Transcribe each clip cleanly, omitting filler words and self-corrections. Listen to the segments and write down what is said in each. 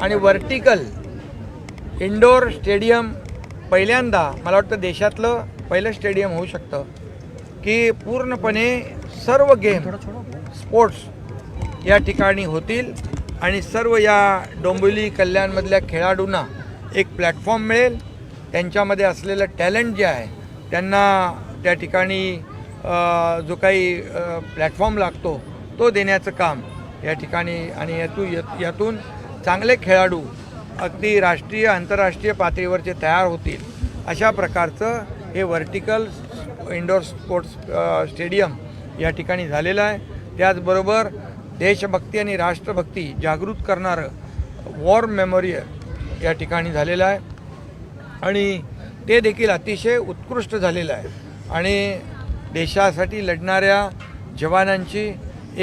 आणि vertical indoor stadium पहिल्यांदा मला वाटतं देशातलं पहिलं स्टेडियम होऊ शकतं की पूर्णपणे सर्व गेम स्पोर्ट्स या ठिकाणी होतील आणि सर्व या डोंबिवली कल्याणमधल्या खेळाडूंना एक प्लॅटफॉर्म मिळेल. त्यांच्यामध्ये असलेलं टॅलेंट जे आहे त्यांना त्या ठिकाणी जो काही प्लॅटफॉर्म लागतो तो देण्याचं काम या ठिकाणी आणि यातून चांगले खेळाडू अगदी राष्ट्रीय आंतरराष्ट्रीय पातळीवरचे तयार होतील अशा प्रकारचं हे वर्टिकल इंडोर स्पोर्ट्स स्टेडियम या ठिकाणी झालेलं आहे. त्याचबरोबर देशभक्ती आणि राष्ट्रभक्ती जागृत करणारं वॉर मेमोरियल या ठिकाणी झालेलं आहे आणि ते देखील अतिशय उत्कृष्ट झालेलं आहे. आणि देशासाठी लढणाऱ्या जवानांची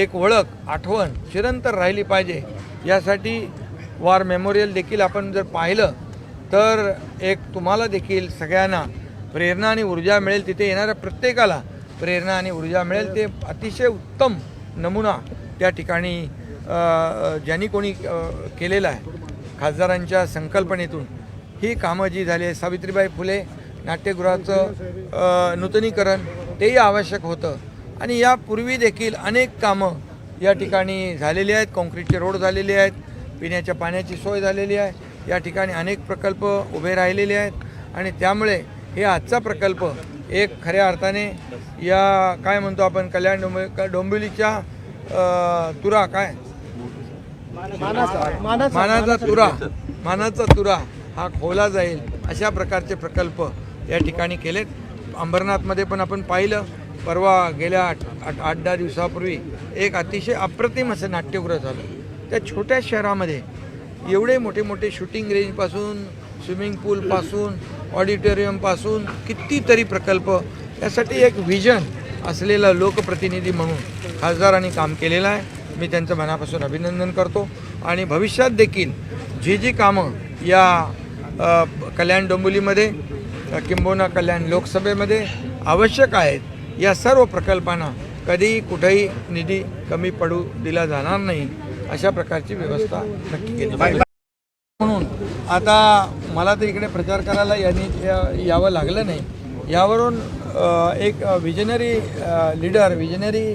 एक ओळख आठवण चिरंतर राहिली पाहिजे यासाठी वॉर मेमोरियल देखील आपण जर पाहिलं तर एक तुम्हाला देखील सगळ्यांना प्रेरणा आणि ऊर्जा मिळेल. तिथे येणाऱ्या प्रत्येकाला प्रेरणा आणि ऊर्जा मिळेल. ते अतिशय उत्तम नमुना त्या ठिकाणी ज्यांनी कोणी केलेला आहे खासदारांच्या संकल्पनेतून ही कामं जी झाली आहे. सावित्रीबाई फुले नाट्यगृहाचं नूतनीकरण तेही आवश्यक होतं आणि यापूर्वी देखील अनेक कामं या ठिकाणी झालेली आहेत. काँक्रीटचे रोड झालेले आहेत, पिण्याच्या पाण्याची सोय झालेली आहे, या ठिकाणी अनेक प्रकल्प उभे राहिलेले आहेत आणि त्यामुळे हे आजचा प्रकल्प एक खऱ्या अर्थाने या काय म्हणतो आपण कल्याण डोंबिवलीच्या तुरा काय मानाचा तुरा हा खोला जाईल अशा प्रकारचे प्रकल्प या ठिकाणी केलेत. अंबरनाथमध्ये पण आपण पाहिलं परवा गेल्या 8-10 दिवसापूर्वी एक अतिशय अप्रतिम असं नाट्यगृह झालं. त्या छोट्या शहरामध्ये एवढे मोठे मोठे शूटिंग रेंजपासून स्विमिंग पूलपासून ऑडिटोरियमपासून कितीतरी प्रकल्प यासाठी एक व्हिजन असलेला लोकप्रतिनिधी म्हणून खासदारांनी काम केलेलं आहे. मी त्यांचं मनापासून अभिनंदन करतो आणि भविष्यात देखील जी जी कामं या कल्याण डोंबिवलीमध्ये किंबहुना कल्याण लोकसभेमध्ये आवश्यक आहेत या सर्व प्रकल्पांना कधीही कुठेही निधी कमी पडू दिला जाणार नाही अशा प्रकारची व्यवस्था नक्की केली पाहिजे. म्हणून आता मला तर इकडे प्रचार करायला यावं लागलं नाही. यावरून एक विजनरी लीडर विजनरी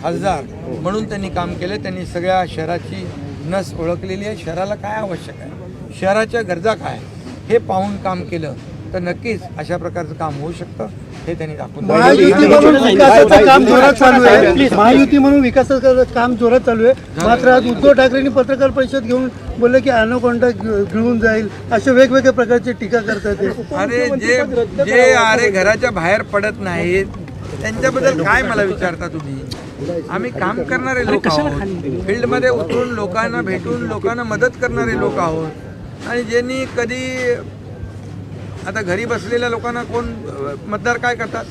खासदार म्हणून त्यांनी काम केलं. त्यांनी सगळ्या शहराची नस ओळखलेली आहे. शहराला काय आवश्यक आहे, शहराच्या गरजा काय हे पाहून काम केलं तर नक्कीच अशा प्रकारचं काम होऊ शकतं हे त्यांनी दाखवून. महायुती म्हणून विकासाचं काम जोरात चालू आहे. महायुती म्हणून विकासाचं काम जोरात चालू आहे. मात्र आज उद्धव ठाकरेंनी पत्रकार परिषद घेऊन बोलले की अॅनाकोंडा गिळून जाईल अशा वेगवेगळ्या प्रकारचे टीका करतात. अरे जे घराच्या बाहेर पडत नाहीत त्यांच्याबद्दल काय मला विचारता तुम्ही. आम्ही काम करणारे लोक आहोत, फील्डमध्ये उतरून लोकांना भेटून लोकांना मदत करणारे लोक आहोत आणि ज्यांनी कधी आता घरी बसलेल्या लोकांना कोण मतदार काय करतात